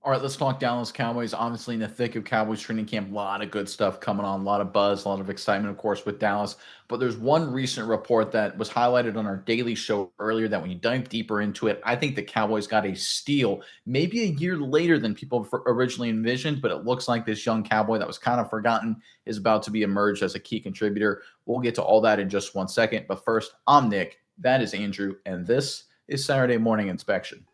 All right, let's talk Dallas Cowboys. Obviously, in the thick of Cowboys training camp, a lot of good stuff coming on, a lot of buzz, a lot of excitement, of course, with Dallas. But there's one recent report that was highlighted on our daily show earlier that when you dive deeper into it, I think the Cowboys got a steal maybe a year later than people originally envisioned. But it looks like this young Cowboy that was kind of forgotten is about to be emerged as a key contributor. We'll get to all that in just 1 second. But first, I'm Nick. That is Andrew. And this is Saturday Morning Inspection.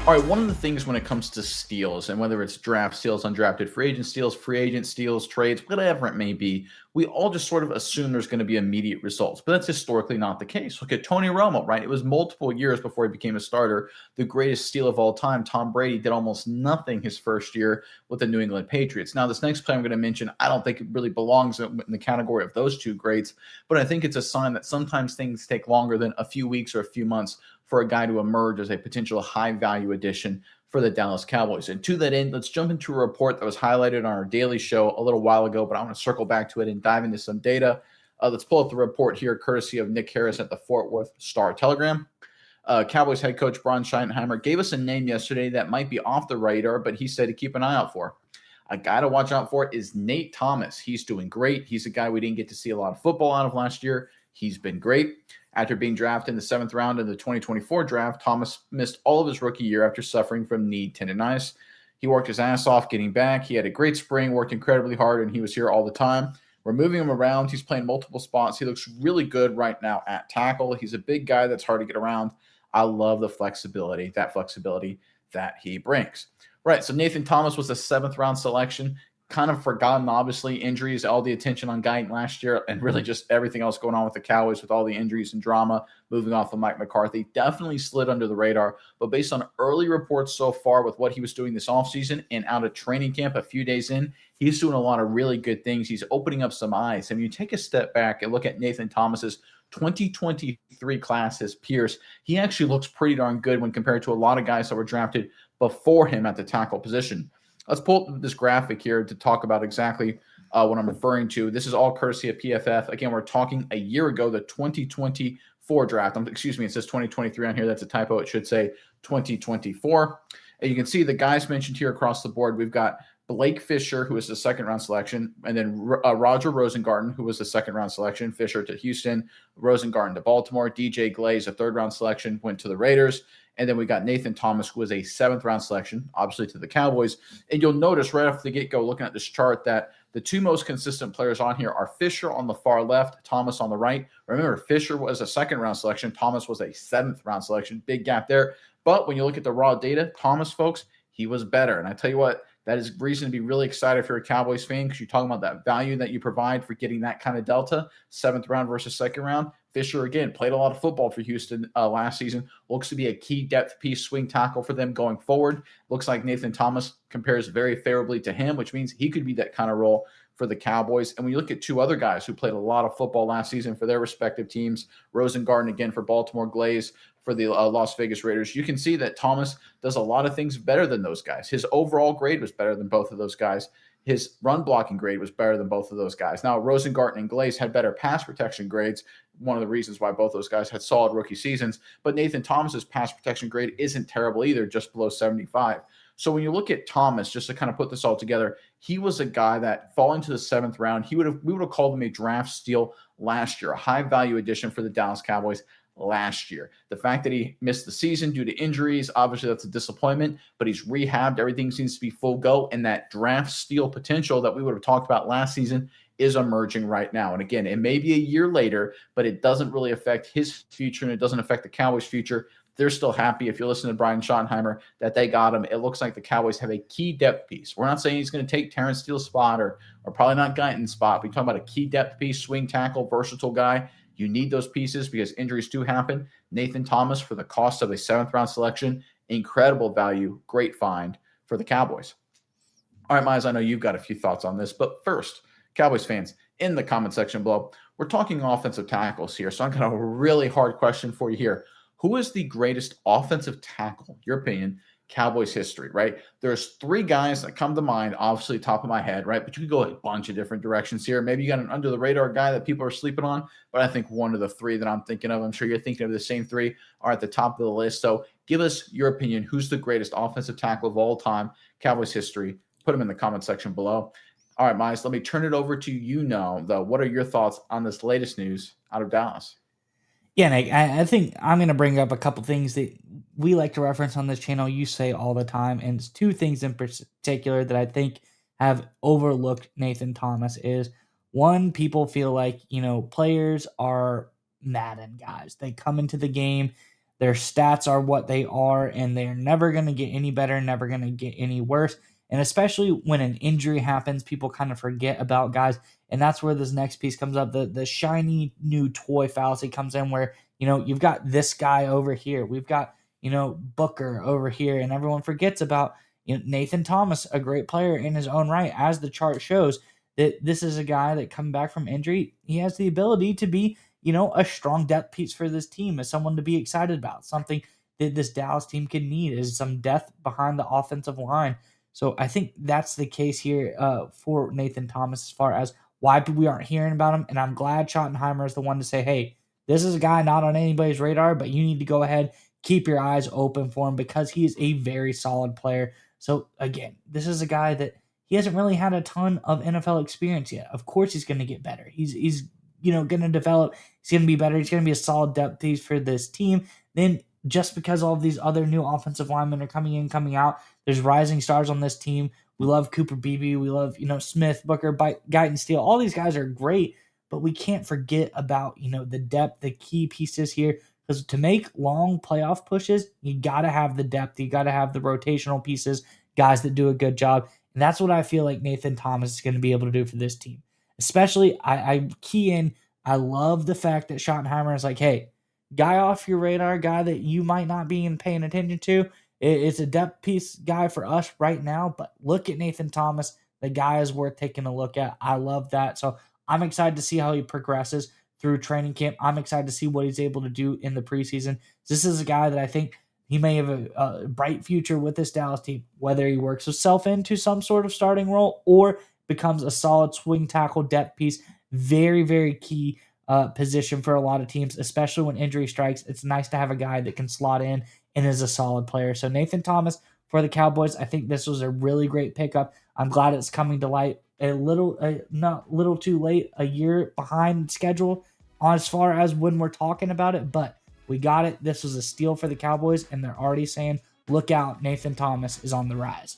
All right, one of the things when it comes to steals, and whether it's draft steals, undrafted free agent steals, trades, whatever it may be, we all just sort of assume there's going to be immediate results. But that's historically not the case. Look at Tony Romo, right? It was multiple years before he became a starter. The greatest steal of all time, Tom Brady, did almost nothing his first year with the New England Patriots. Now, this next play I'm going to mention, I don't think it really belongs in the category of those two greats, but I think it's a sign that sometimes things take longer than a few weeks or a few months for a guy to emerge as a potential high value addition for the Dallas Cowboys. And to that end, let's jump into a report that was highlighted on our daily show a little while ago, but I want to circle back to it and dive into some data. Let's pull up the report here, courtesy of Nick Harris at the Fort Worth Star-Telegram. Cowboys head coach Brian Schottenheimer gave us a name yesterday that might be off the radar, but he said to keep an eye out for. A guy to watch out for is Nate Thomas. He's doing great. He's a guy we didn't get to see a lot of football out of last year. He's been great. After being drafted in the 7th round in the 2024 draft, Thomas missed all of his rookie year after suffering from knee tendonitis. He worked his ass off getting back. He had a great spring, worked incredibly hard, and he was here all the time. We're moving him around. He's playing multiple spots. He looks really good right now at tackle. He's a big guy that's hard to get around. I love the flexibility that he brings. Right, so Nathan Thomas was a 7th round selection. Kind of forgotten, obviously, injuries, all the attention on Guyton last year, and really just everything else going on with the Cowboys with all the injuries and drama, moving off of Mike McCarthy, definitely slid under the radar. But based on early reports so far with what he was doing this offseason and out of training camp a few days in, he's doing a lot of really good things. He's opening up some eyes. And when you take a step back and look at Nathan Thomas's 2023 class, his peers, he actually looks pretty darn good when compared to a lot of guys that were drafted before him at the tackle position. Let's pull up this graphic here to talk about exactly what I'm referring to. This is all courtesy of PFF. Again, we're talking a year ago, the 2024 draft. Excuse me, it says 2023 on here. That's a typo. It should say 2024. And you can see the guys mentioned here across the board. We've got Blake Fisher, who was the 2nd round selection, and then Roger Rosengarten, who was the 2nd round selection. Fisher to Houston, Rosengarten to Baltimore. DJ Glaze, a 3rd round selection, went to the Raiders. And then we got Nathan Thomas, who was a 7th round selection, obviously to the Cowboys. And you'll notice right off the get-go, looking at this chart, that the two most consistent players on here are Fisher on the far left, Thomas on the right. Remember, Fisher was a 2nd round selection. Thomas was a 7th round selection. Big gap there. But when you look at the raw data, Thomas, folks, he was better. And I tell you what, that is reason to be really excited if you're a Cowboys fan, because you're talking about that value that you provide for getting that kind of delta, 7th round versus 2nd round. Fisher, again, played a lot of football for Houston last season. Looks to be a key depth piece, swing tackle for them going forward. Looks like Nathan Thomas compares very favorably to him, which means he could be that kind of role for the Cowboys. And when you look at two other guys who played a lot of football last season for their respective teams, Rosengarten again for Baltimore, Glaze for the Las Vegas Raiders, you can see that Thomas does a lot of things better than those guys. His overall grade was better than both of those guys. His run blocking grade was better than both of those guys. Now, Rosengarten and Glaze had better pass protection grades, one of the reasons why both those guys had solid rookie seasons. But Nathan Thomas's pass protection grade isn't terrible either, just below 75. So when you look at Thomas, just to kind of put this all together, he was a guy that falling to the 7th round, we would have called him a draft steal last year, a high value addition for the Dallas Cowboys last year. The fact that he missed the season due to injuries, obviously that's a disappointment, but he's rehabbed. Everything seems to be full go, and that draft steal potential that we would have talked about last season is emerging right now. And again, it may be a year later, but it doesn't really affect his future, and it doesn't affect the Cowboys' future. They're still happy, if you listen to Brian Schottenheimer, that they got him. It looks like the Cowboys have a key depth piece. We're not saying he's going to take Terrence Steele's spot or probably not Guyton's spot. We're talking about a key depth piece, swing tackle, versatile guy. You need those pieces because injuries do happen. Nathan Thomas, for the cost of a 7th round selection, incredible value, great find for the Cowboys. All right, Miles, I know you've got a few thoughts on this, but first, Cowboys fans, in the comment section below, we're talking offensive tackles here, so I've got a really hard question for you here. Who is the greatest offensive tackle, your opinion, Cowboys history, right? There's three guys that come to mind, obviously top of my head, right? But you could go a bunch of different directions here. Maybe you got an under the radar guy that people are sleeping on, but I think one of the three that I'm thinking of, I'm sure you're thinking of the same three, are at the top of the list. So give us your opinion. Who's the greatest offensive tackle of all time, Cowboys history? Put them in the comment section below. All right, Miles, let me turn it over to you now, though. What are your thoughts on this latest news out of Dallas? Yeah, Nick, I think I'm going to bring up a couple things that we like to reference on this channel. You say all the time, and it's two things in particular that I think have overlooked Nathan Thomas. Is one, people feel like players are Madden guys. They come into the game, their stats are what they are, and they're never going to get any better, never going to get any worse. And especially when an injury happens, people kind of forget about guys, and that's where this next piece comes up. The shiny new toy fallacy comes in, where you've got this guy over here, we've got Booker over here, and everyone forgets about Nathan Thomas, a great player in his own right. As the chart shows, that this is a guy that coming back from injury, he has the ability to be a strong depth piece for this team, as someone to be excited about. Something that this Dallas team could need is some depth behind the offensive line. So I think that's the case here for Nathan Thomas, as far as why we aren't hearing about him. And I'm glad Schottenheimer is the one to say, hey, this is a guy not on anybody's radar, but you need to go ahead, keep your eyes open for him, because he is a very solid player. So again, this is a guy that he hasn't really had a ton of NFL experience yet. Of course he's going to get better. He's going to develop. He's going to be better. He's going to be a solid depth piece for this team. Then just because all of these other new offensive linemen are coming in, coming out, there's rising stars on this team. We love Cooper Beebe. We love, Smith, Booker, Guyton, Steele. All these guys are great, but we can't forget about, the depth, the key pieces here. Because to make long playoff pushes, you got to have the depth. You got to have the rotational pieces, guys that do a good job. And that's what I feel like Nathan Thomas is going to be able to do for this team. Especially, I key in, I love the fact that Schottenheimer is like, hey, guy off your radar, guy that you might not be paying attention to, it's a depth piece guy for us right now, but look at Nathan Thomas. The guy is worth taking a look at. I love that. So I'm excited to see how he progresses through training camp. I'm excited to see what he's able to do in the preseason. This is a guy that I think he may have a bright future with this Dallas team, whether he works himself into some sort of starting role or becomes a solid swing tackle depth piece. Very, very key position for a lot of teams, especially when injury strikes. It's nice to have a guy that can slot in and is a solid player. So Nathan Thomas for the Cowboys, I think this was a really great pickup. I'm glad it's coming to light not little too late, a year behind schedule as far as when we're talking about it, but we got it. This was a steal for the Cowboys, and they're already saying, look out, Nathan Thomas is on the rise.